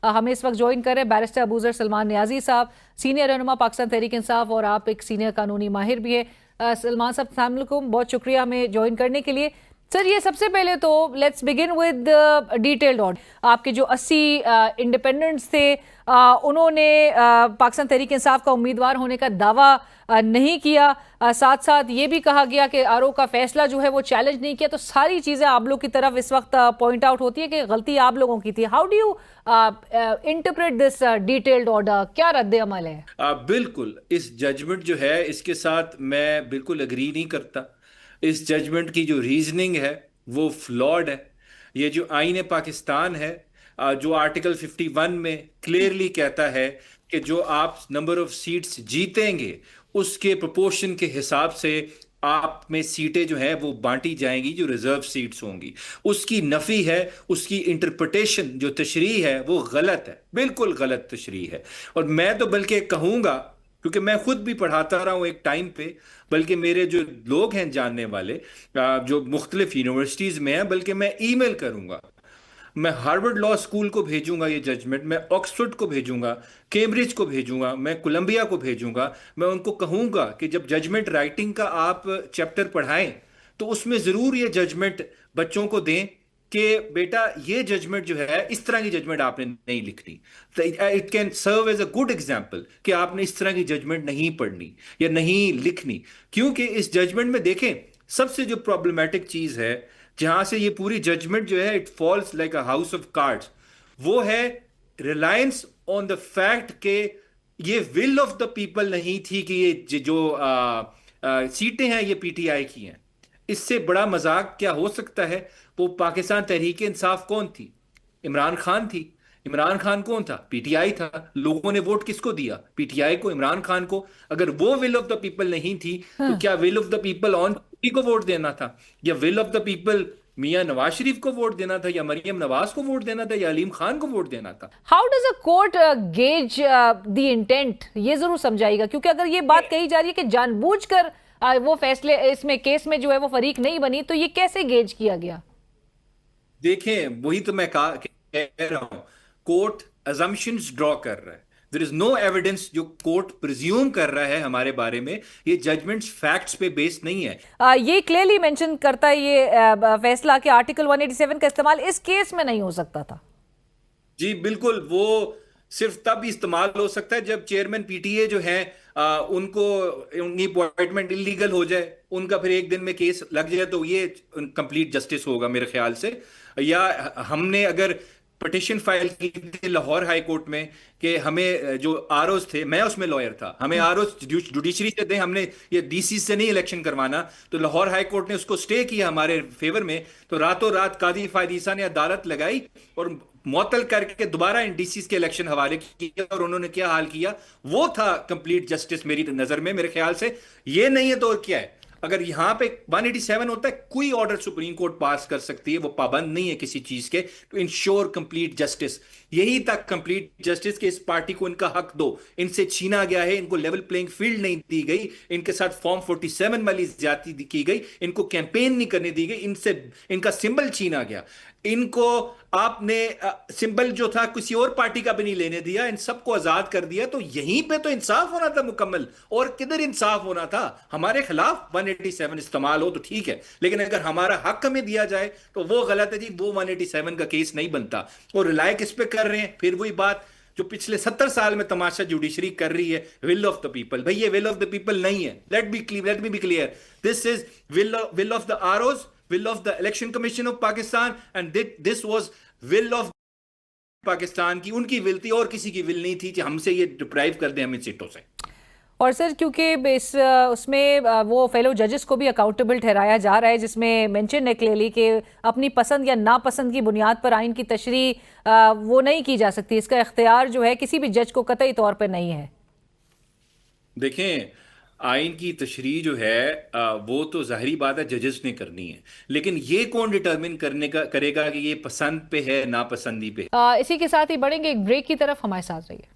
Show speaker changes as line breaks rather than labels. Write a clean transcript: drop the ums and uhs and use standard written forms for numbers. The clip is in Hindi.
हमें इस वक्त ज्वाइन कर रहे हैं बैरिस्टर अबूजर सलमान नियाजी साहब, सीनियर रहनुमा पाकिस्तान तहरीक इंसाफ, और आप एक सीनियर कानूनी माहिर भी है। सलमान साहब, अस्सलाम वालेकुम, बहुत शुक्रिया हमें ज्वाइन करने के लिए। सर, ये सबसे पहले तो let's begin with detailed on आपके जो 80 इंडिपेंडेंट्स थे, उन्होंने पाकिस्तान तहरीक इंसाफ का उम्मीदवार होने का दावा नहीं किया। साथ साथ ये भी कहा गया कि आरओ का फैसला जो है वो चैलेंज नहीं किया। तो सारी चीज़ें आप लोग की तरफ इस वक्त पॉइंट आउट होती है कि गलती आप लोगों की थी। How do you interpret this detailed order? क्या रद्द अमल है?
बिल्कुल, इस जजमेंट जो है इसके साथ मैं बिल्कुल अग्री नहीं करता। इस जजमेंट की जो रीजनिंग है वो फ्लॉड है। ये जो आईन पाकिस्तान है, जो आर्टिकल 51 में क्लियरली कहता है कि जो आप नंबर ऑफ सीट्स जीतेंगे उसके प्रोपोर्शन के हिसाब से आप में सीटें जो है वो बांटी जाएंगी, जो रिजर्व सीट्स होंगी। उसकी नफी है, उसकी इंटरप्रिटेशन जो तशरीह है वो गलत है, बिल्कुल गलत तशरीह है। और मैं तो बल्कि कहूंगा, क्योंकि मैं खुद भी पढ़ाता रहा हूँ एक टाइम पे, बल्कि मेरे जो लोग हैं जानने वाले जो मुख्तलिफ यूनिवर्सिटीज में हैं, बल्कि मैं ईमेल करूंगा, मैं हार्वर्ड लॉ स्कूल को भेजूंगा ये जजमेंट, मैं ऑक्सफोर्ड को भेजूंगा, कैम्ब्रिज को भेजूंगा, मैं कोलंबिया को भेजूंगा। मैं उनको कहूंगा कि जब जजमेंट राइटिंग का आप चैप्टर पढ़ाएं तो उसमें जरूर ये जजमेंट बच्चों को दें कि बेटा ये जजमेंट जो है, इस तरह की जजमेंट आपने नहीं लिखनी। It can serve as a good example कि आपने इस तरह की जजमेंट नहीं पढ़नी या नहीं लिखनी। क्योंकि इस जजमेंट में देखें, सबसे जो प्रॉब्लमेटिक चीज है, जहां से ये पूरी जजमेंट जो है it falls like a house of cards, वो है रिलायंस ऑन द फैक्ट के ये विल ऑफ द पीपल नहीं थी कि ये जो सीटें हैं ये पीटीआई की हैं। इससे बड़ा मजाक क्या हो सकता है? वो पाकिस्तान तहरीक इंसाफ कौन थी? इमरान खान थी। इमरान खान कौन था? पीटीआई था। लोगों ने वोट किसको दिया? पीटीआई को, इमरान खान को। अगर वो विल ऑफ द पीपल नहीं थी तो
हाँ।
क्या will of the people on को वोट देना था, या विल ऑफ द पीपल मियां नवाज शरीफ को वोट देना था, या मरियम नवाज को वोट देना था, या अलीम खान को वोट देना था?
How does a court gauge the intent? ये जरूर समझाइएगा, क्योंकि अगर ये बात कही जा रही है कि जानबूझकर वो फैसले इसमें केस में जो है वो फरीक नहीं बनी, तो ये कैसे गेज किया गया?
देखें, वही तो मैं कह रहा हूं, कोर्ट अजम्पशंस ड्रॉ कर रहा है। देयर इज नो एविडेंस जो कोर्ट प्रिज्यूम कर रहा है हमारे बारे में। ये जजमेंट्स फैक्ट्स पे बेस्ड नहीं है।
ये क्लियरली मेंशन करता है ये फैसला कि आर्टिकल 187 का इस्तेमाल इस केस में नहीं हो सकता था।
जी बिल्कुल, वो सिर्फ तब इस्तेमाल हो सकता है जब चेयरमैन पीटीए जो है उनको उनकी अपॉइंटमेंट इलीगल हो जाए, उनका फिर एक दिन में केस लग जाए, तो ये कंप्लीट जस्टिस होगा मेरे ख्याल से। या हमने अगर पिटिशन फाइल की थी लाहौर हाई कोर्ट में कि हमें जो आरओज थे, मैं उसमें लॉयर था, हमें आरओज जुडिशरी से दें, हमने ये डीसी से नहीं इलेक्शन करवाना, तो लाहौर हाई कोर्ट ने उसको स्टे किया हमारे फेवर में। तो रातों रात कादी फायदीसा ने अदालत लगाई और मुअत्तल करके दोबारा इन डीसी के इलेक्शन हवाले किया, और उन्होंने क्या हाल किया, वो था कंप्लीट जस्टिस मेरी नजर में, मेरे ख्याल से। ये नहीं है तो और क्या है? अगर यहां पे 187 होता है, कोई ऑर्डर सुप्रीम कोर्ट पास कर सकती है, वो पाबंद नहीं है किसी चीज के, टू इंश्योर कंप्लीट जस्टिस। यही तक कंप्लीट जस्टिस के इस पार्टी को इनका हक दो, इनसे छीना गया है, इनको लेवल प्लेइंग फील्ड नहीं दी गई, इनके साथ फॉर्म 47 वाली ज्यादती की गई, इनको कैंपेन नहीं करने दी गई, इनसे इनका सिंबल छीना गया। इनको आपने सिंबल जो था किसी और पार्टी का भी नहीं लेने दिया, इन सबको आजाद कर दिया। तो यहीं पे तो इंसाफ होना था मुकम्मल, और किधर इंसाफ होना था? हमारे खिलाफ 187 इस्तेमाल हो तो ठीक है, लेकिन अगर हमारा हक हमें दिया जाए तो वो गलत है जी, वो 187 का केस नहीं बनता। और रिलाय किस पे कर रहे हैं? फिर वही बात जो पिछले 70 साल में तमाशा जुडिशरी कर रही है, विल ऑफ द पीपल। भाई ये विल ऑफ द पीपल नहीं है। Let me be clear, this is will of the ROs, will of the election commission of Pakistan, and this was will of Pakistan की। उनकी विल थी और किसी की विल नहीं थी कि हमसे ये डिप्राइव कर दें हम इन सीटों से।
और सर, क्योंकि इस उसमें वो फेलो जजेस को भी अकाउंटेबल ठहराया जा रहा है, जिसमें मेंशन है क्लियरली कि अपनी पसंद या नापसंद की बुनियाद पर आइन की तशरीह वो नहीं की जा सकती। इसका इख्तियार जो है किसी भी जज को कतई तौर पर नहीं है।
देखें, आइन की तशरीह जो है वो तो जाहिरी बात है जजेस ने करनी है, लेकिन ये कौन डिटर्मिन करने का करेगा कि ये पसंद पे है नापसंदी पे है?
इसी के साथ ही बढ़ेंगे एक ब्रेक की तरफ, हमारे साथ रहिए।